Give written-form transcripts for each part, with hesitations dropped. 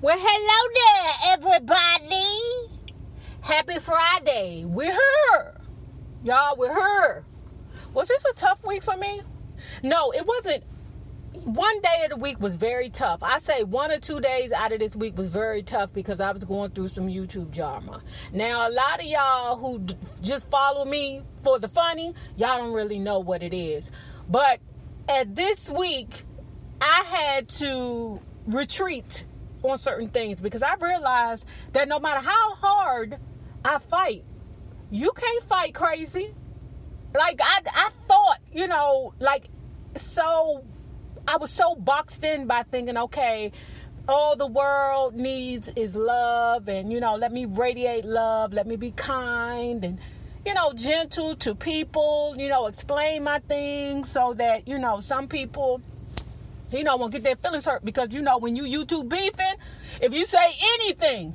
Well, hello there, everybody. Happy Friday. We're here. Y'all, we're here. Was this a tough week for me? No, it wasn't. One day of the week was very tough. I say 1 or 2 days out of this week was very tough because I was going through some YouTube drama. Now, a lot of y'all who just follow me for the funny, y'all don't really know what it is. But at this week, I had to retreat on certain things because I realized that no matter how hard I fight, you can't fight crazy. Like I thought, so I was so boxed in by thinking, okay, all the world needs is love, and let me radiate love, let me be kind and gentle to people, explain my things so that some people won't get their feelings hurt, because when you YouTube beefing, if you say anything,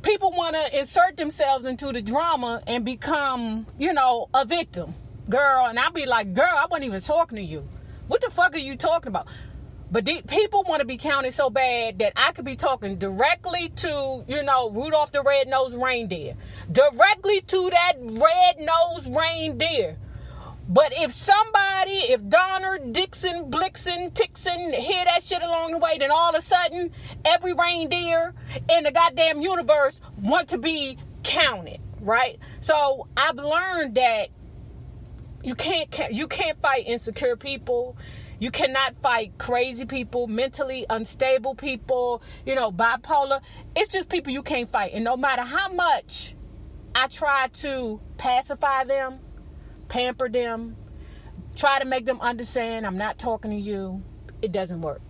people want to insert themselves into the drama and become, a victim. Girl, and I'll be like, girl, I wasn't even talking to you. What the fuck are you talking about? But people want to be counted so bad that I could be talking directly to, Rudolph the Red-Nosed Reindeer. Directly to that red-nosed reindeer. But if Donner, Dixon, Blixen, Tixon hear that shit along the way, then all of a sudden, every reindeer in the goddamn universe want to be counted, right? So I've learned that you can't fight insecure people. You cannot fight crazy people, mentally unstable people, bipolar. It's just people you can't fight. And no matter how much I try to pacify them, pamper them, try to make them understand I'm not talking to you, it doesn't work.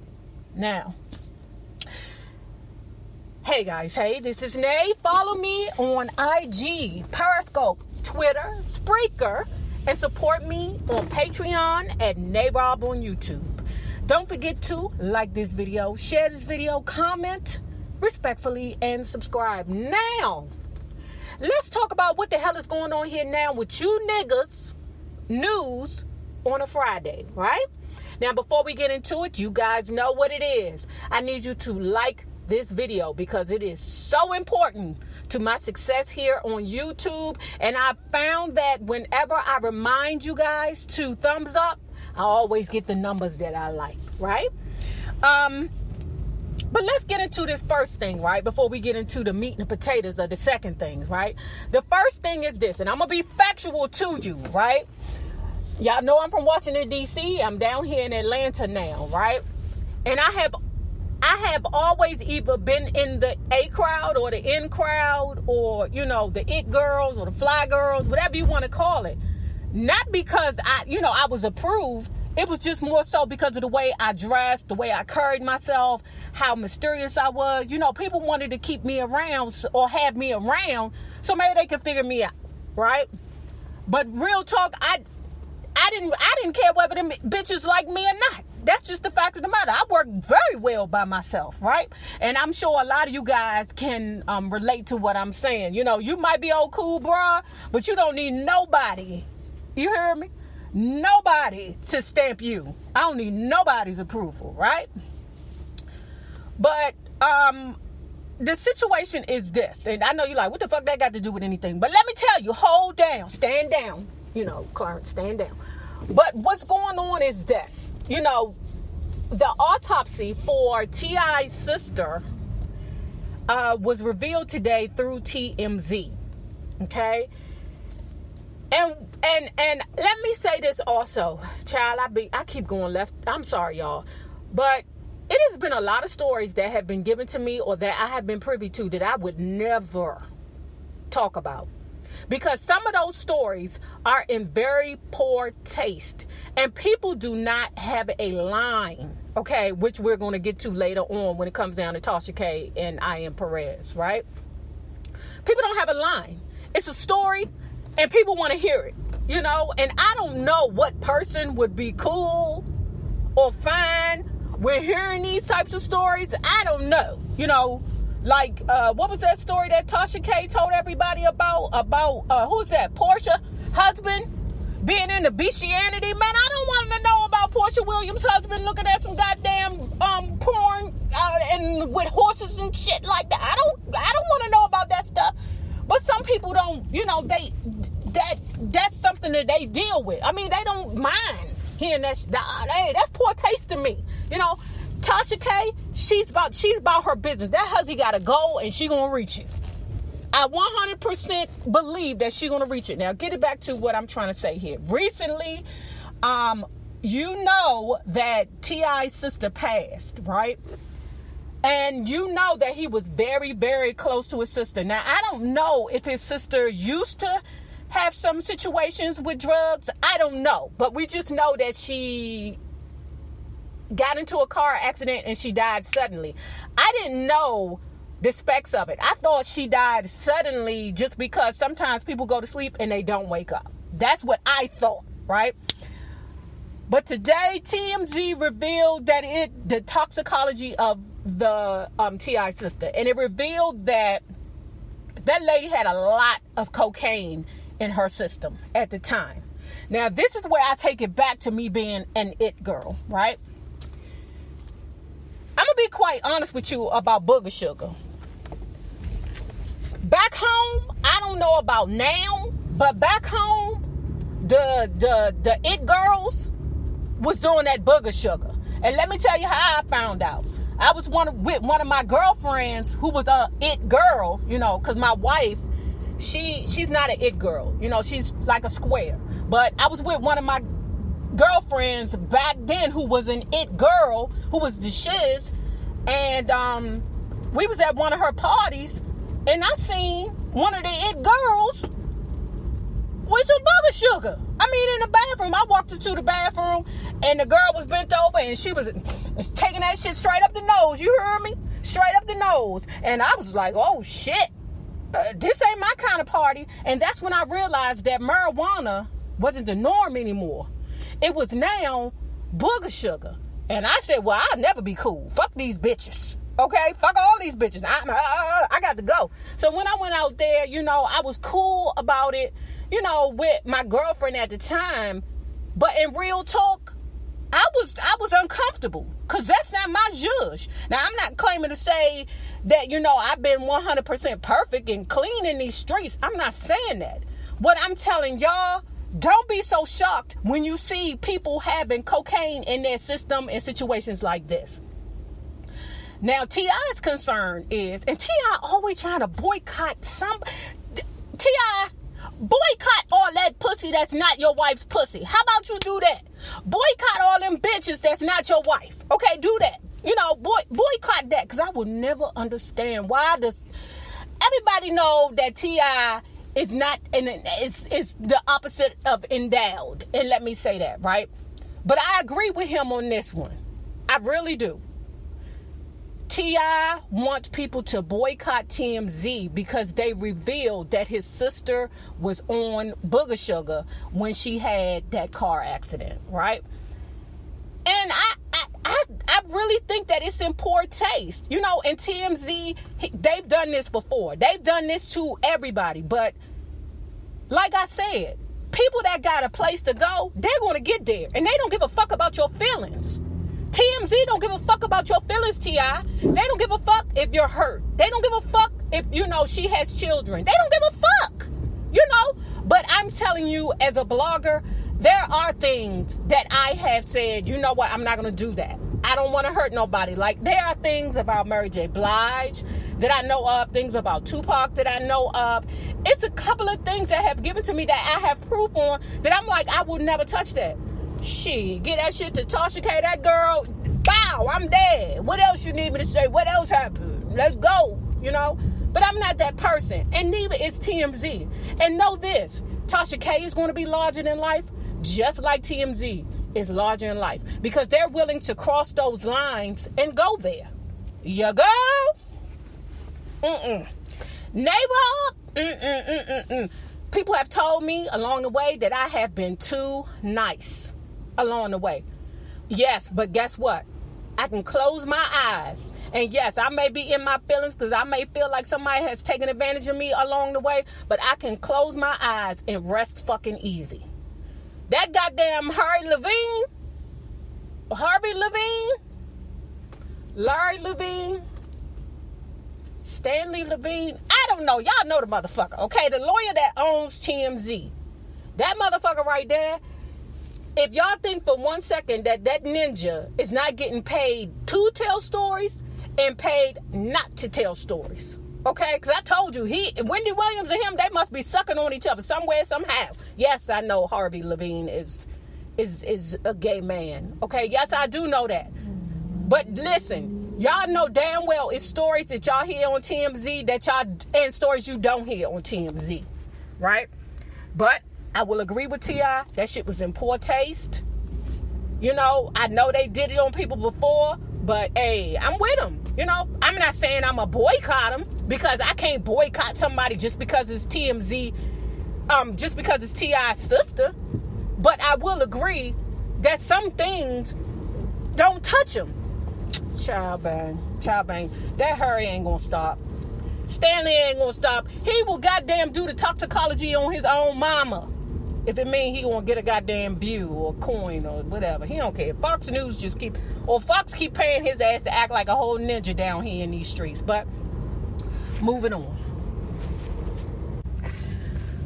Now, hey guys, this is Nay. Follow me on IG, Periscope, Twitter, Spreaker, and support me on Patreon at Nayrob on YouTube. Don't forget to like this video, share this video, comment respectfully, and subscribe. Now, let's talk about what the hell is going on here now with you niggas news on a Friday, right? Now, before we get into it, you guys know what it is. I need you to like this video because it is so important to my success here on YouTube. And I found that whenever I remind you guys to thumbs up, I always get the numbers that I like, right? But let's get into this first thing, right? Before we get into the meat and the potatoes of the second thing, right? The first thing is this, and I'm going to be factual to you, right? Y'all know I'm from Washington, D.C. I'm down here in Atlanta now, right? And I have always either been in the A crowd or the in crowd or, the it girls or the fly girls, whatever you want to call it. Not because I was approved. It was just more so because of the way I dressed, the way I carried myself, how mysterious I was. People wanted to keep me around or have me around so maybe they could figure me out, right? But real talk, I didn't care whether them bitches like me or not. That's just the fact of the matter. I work very well by myself, right? And I'm sure a lot of you guys can relate to what I'm saying. You might be old cool, bruh, but you don't need nobody. You hear me? Nobody to stamp you. I don't need nobody's approval, right? But the situation is this, and I know you're like, what the fuck that got to do with anything? But let me tell you, hold down, stand down. Clarence, stand down. But what's going on is this. The autopsy for T.I.'s sister was revealed today through TMZ. Okay? And let me say this also, child, I keep going left. I'm sorry, y'all. But it has been a lot of stories that have been given to me or that I have been privy to that I would never talk about. Because some of those stories are in very poor taste. And people do not have a line, okay, which we're going to get to later on when it comes down to TashaK and I am Perez, right? People don't have a line. It's a story and people want to hear it, and I don't know what person would be cool or fine with hearing these types of stories. I don't know, Like, what was that story that TashaK told everybody about who's that? Portia husband being into bestiality. Man, I don't want to know about Portia Williams' husband looking at some goddamn porn and with horses and shit like that. I don't want to know about that stuff. But some people don't, that's something that they deal with. I mean, they don't mind hearing that. Hey, that's poor taste to me. Tasha K, she's about her business. That hussy got to go, and she gonna reach it. I 100% believe that she gonna reach it. Now, get it back to what I'm trying to say here. Recently, you know that T.I.'s sister passed, right? And you know that he was very, very close to his sister. Now, I don't know if his sister used to have some situations with drugs. I don't know. But we just know that she got into a car accident and she died suddenly. I didn't know the specs of it. I thought she died suddenly just because sometimes people go to sleep and they don't wake up. That's what I thought, right? But today, TMZ revealed that the toxicology of the T.I. sister, and it revealed that that lady had a lot of cocaine in her system at the time. Now, this is where I take it back to me being an it girl, right? I'm gonna be quite honest with you about booger sugar. Back home, I don't know about now, but back home, the it girls was doing that booger sugar. And let me tell you how I found out. I was with one of my girlfriends who was a it girl, because my wife, she's not an it girl. She's like a square. But I was with one of my girlfriends back then who was an it girl, who was the shiz. And we was at one of her parties, and I seen one of the it girls with some booger sugar. I mean, in the bathroom. I walked into the bathroom, and the girl was bent over, and she was taking that shit straight up the nose. You heard me? Straight up the nose. And I was like, oh, shit. This ain't my kind of party. And that's when I realized that marijuana wasn't the norm anymore. It was now booger sugar. And I said, well, I'll never be cool. Fuck these bitches. Okay? Fuck all these bitches. I got to go. So when I went out there, I was cool about it, with my girlfriend at the time. But in real talk, I was uncomfortable, because that's not my judge. Now, I'm not claiming to say that, I've been 100% perfect and clean in these streets. I'm not saying that. What I'm telling y'all, don't be so shocked when you see people having cocaine in their system in situations like this. Now, T.I.'s concern is, and T.I. always trying to boycott T.I., boycott all that pussy that's not your wife's pussy. How about you do that? Boycott all them bitches that's not your wife. Okay, do that. Boycott that, because I will never understand why does everybody know that T.I. is not, and it's the opposite of endowed. And let me say that, right? But I agree with him on this one. I really do. T.I. wants people to boycott TMZ because they revealed that his sister was on booger sugar when she had that car accident, right? And I really think that it's in poor taste. And TMZ, they've done this before. They've done this to everybody. But like I said, people that got a place to go, they're going to get there. And they don't give a fuck about your feelings. TMZ don't give a fuck about your feelings, T.I. They don't give a fuck if you're hurt. They don't give a fuck if, she has children. They don't give a fuck, But I'm telling you, as a blogger, there are things that I have said, you know what, I'm not going to do that. I don't want to hurt nobody. Like, there are things about Mary J. Blige that I know of, things about Tupac that I know of. It's a couple of things that have given to me that I have proof on that I'm like, I would never touch that. Shit, get that shit to Tasha K, that girl, bow, I'm dead. What else you need me to say? What else happened? Let's go, But I'm not that person, and neither is TMZ. And know this, Tasha K is going to be larger than life, just like TMZ is larger than life, because they're willing to cross those lines and go there. You go? Neighborhood? People have told me along the way that I have been too nice along the way. Yes, but guess what? I can close my eyes. And yes, I may be in my feelings because I may feel like somebody has taken advantage of me along the way, but I can close my eyes and rest fucking easy. That goddamn Harry Levine, Harvey Levine, Larry Levine, Stanley Levine. I don't know. Y'all know the motherfucker, okay? The lawyer that owns TMZ. That motherfucker right there. If y'all think for 1 second that ninja is not getting paid to tell stories and paid not to tell stories, okay? Because I told you, Wendy Williams and him, they must be sucking on each other somewhere, somehow. Yes, I know Harvey Levine is a gay man, okay? Yes, I do know that. But listen, y'all know damn well it's stories that y'all hear on TMZ and stories you don't hear on TMZ, right? But I will agree with T.I. That shit was in poor taste. You know, I know they did it on people before, but hey, I'm with them. You know, I'm not saying I'm a boycott them, because I can't boycott somebody just because it's TMZ, just because it's T.I.'s sister. But I will agree that some things don't touch them. Child bang. That Harry ain't gonna stop. Stanley ain't gonna stop. He will goddamn do the toxicology on his own mama. If it mean he gonna get a goddamn view or coin or whatever. He don't care. Fox News Fox keep paying his ass to act like a whole ninja down here in these streets. But moving on.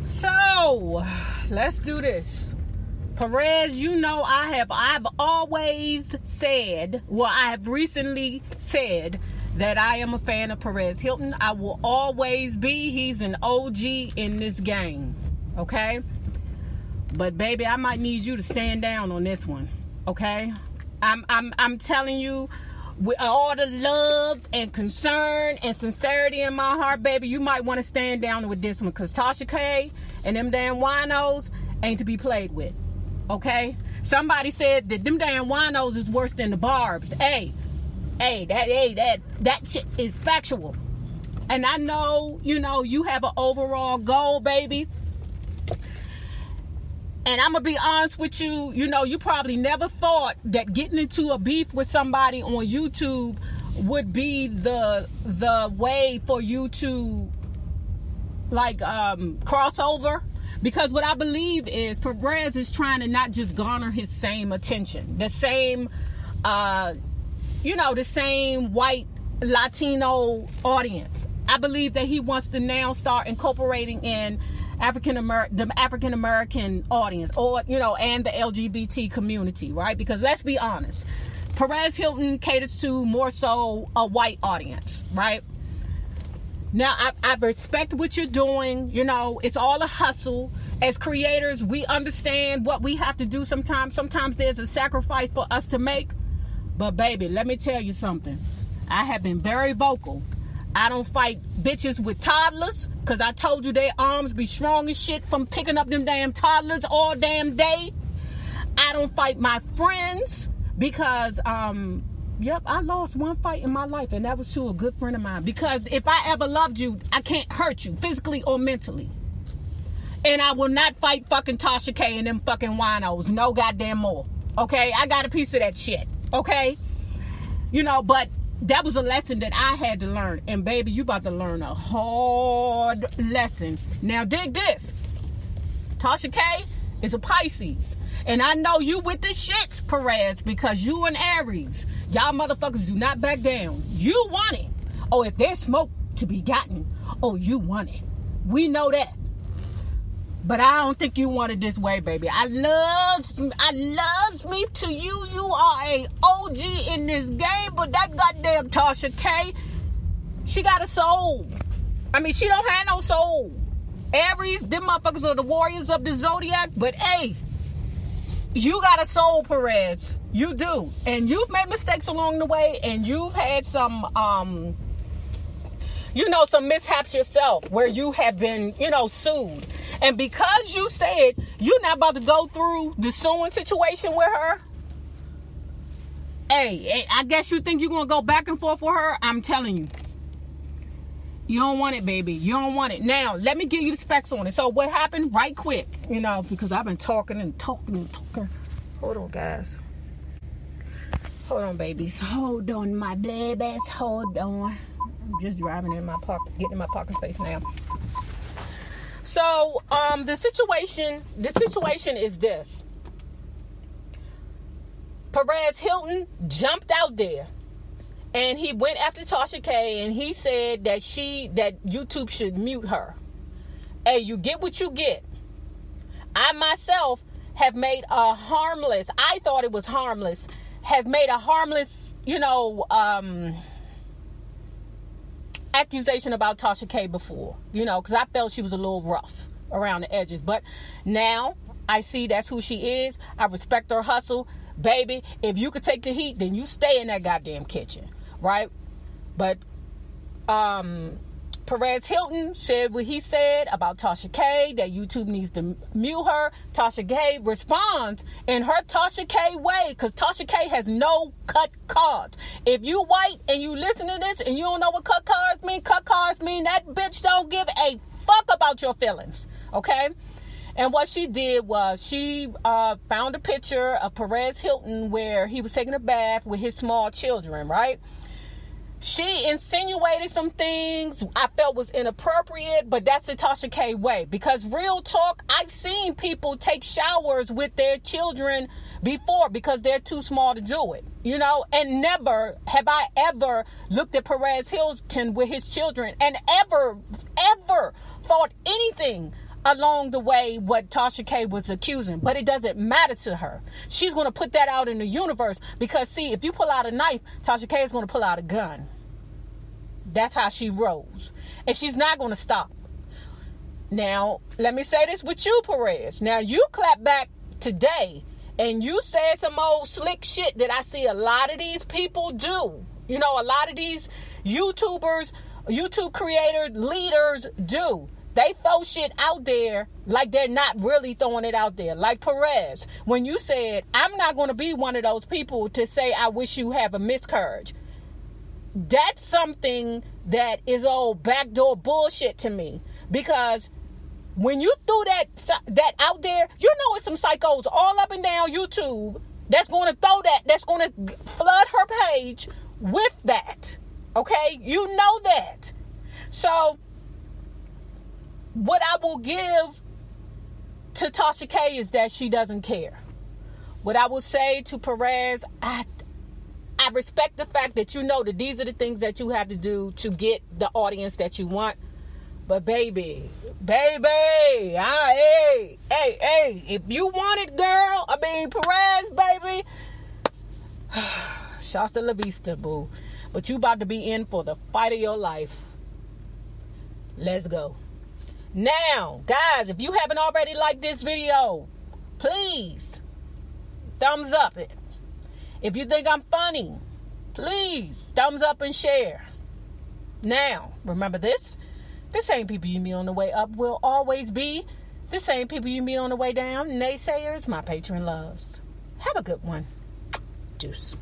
So let's do this. Perez, you know I've always said, I have recently said that I am a fan of Perez Hilton. I will always be. He's an OG in this game. Okay? But baby, I might need you to stand down on this one. Okay? I'm telling you, with all the love and concern and sincerity in my heart, baby, you might want to stand down with this one, because TashaK and them damn winos ain't to be played with. Okay? Somebody said that them damn winos is worse than the barbs. Hey, that shit is factual. And I know, you have an overall goal, baby. And I'm going to be honest with you, you probably never thought that getting into a beef with somebody on YouTube would be the way for you to, cross over. Because what I believe is Perez is trying to not just garner his same attention, the same, the same white Latino audience. I believe that he wants to now start incorporating in the African American audience, or and the LGBT community, right? Because let's be honest, Perez Hilton caters to more so a white audience, right? Now, I respect what you're doing. It's all a hustle. As creators, we understand what we have to do sometimes. Sometimes there's a sacrifice for us to make. But baby, let me tell you something. I have been very vocal. I don't fight bitches with toddlers, because I told you their arms be strong as shit from picking up them damn toddlers all damn day. I don't fight my friends because, I lost one fight in my life, and that was to a good friend of mine. Because if I ever loved you, I can't hurt you physically or mentally. And I will not fight fucking TashaK and them fucking winos no goddamn more. Okay? I got a piece of that shit. Okay? But that was a lesson that I had to learn. And baby, you about to learn a hard lesson. Now dig this. TashaK is a Pisces. And I know you with the shits, Perez, because you and Aries. Y'all motherfuckers do not back down. You want it. Oh, if there's smoke to be gotten, oh, you want it. We know that. But I don't think you want it this way, baby. I love me to you. You are a OG in this game, but that goddamn TashaK, she got a soul. I mean, she don't have no soul. Aries, them motherfuckers are the warriors of the zodiac, but hey, you got a soul, Perez. You do. And you've made mistakes along the way, and you've had some some mishaps yourself where you have been, sued. And because you said you're not about to go through the suing situation with her, hey, I guess you think you're going to go back and forth with her? I'm telling you. You don't want it, baby. You don't want it. Now, let me give you the specs on it. So what happened right quick, because I've been talking and talking. Hold on, guys. Hold on, babies. Hold on, my babies. Hold on. I'm just driving in my pocket, getting in my pocket space now. So, the situation is this. Perez Hilton jumped out there and he went after TashaK and he said that YouTube should mute her. Hey, you get what you get. I myself have made a harmless, I thought it was harmless, have made a harmless, accusation about TashaK before, because I felt she was a little rough around the edges. But now I see that's who she is. I respect her hustle. Baby, if you could take the heat, then you stay in that goddamn kitchen, right? But Perez Hilton said what he said about TashaK, that YouTube needs to mute her. TashaK responds in her TashaK way, because TashaK has no cut cards. If you white and you listen to this and you don't know what cut cards mean that bitch don't give a fuck about your feelings, okay? And what she did was she found a picture of Perez Hilton where he was taking a bath with his small children, right? She insinuated some things I felt was inappropriate, but that's the TashaK way. Because real talk, I've seen people take showers with their children before because they're too small to do it, and never have I ever looked at Perez Hilton with his children and ever thought anything along the way what TashaK was accusing. But it doesn't matter to her. She's going to put that out in the universe because, see, if you pull out a knife, TashaK is going to pull out a gun. That's how she rolls. And she's not going to stop. Now, let me say this with you, Perez. Now, you clap back today and you said some old slick shit that I see a lot of these people do. A lot of these YouTubers, YouTube creators, leaders do. They throw shit out there like they're not really throwing it out there. Like Perez, when you said, I'm not going to be one of those people to say, I wish you have a miscarriage. That's something that is old backdoor bullshit to me. Because when you threw that out there, it's some psychos all up and down YouTube that's going to throw that, that's going to flood her page with that. Okay? You know that. So, what I will give to TashaK is that she doesn't care. What I will say to Perez, I respect the fact that that these are the things that you have to do to get the audience that you want. But baby, hey, if you want it, girl, Perez, baby, Shasta La Vista, boo. But you about to be in for the fight of your life. Let's go. Now, guys, if you haven't already liked this video, please thumbs up it. If you think I'm funny, please thumbs up and share. Now, remember this. The same people you meet on the way up will always be the same people you meet on the way down. Naysayers, my patron loves. Have a good one. Deuce.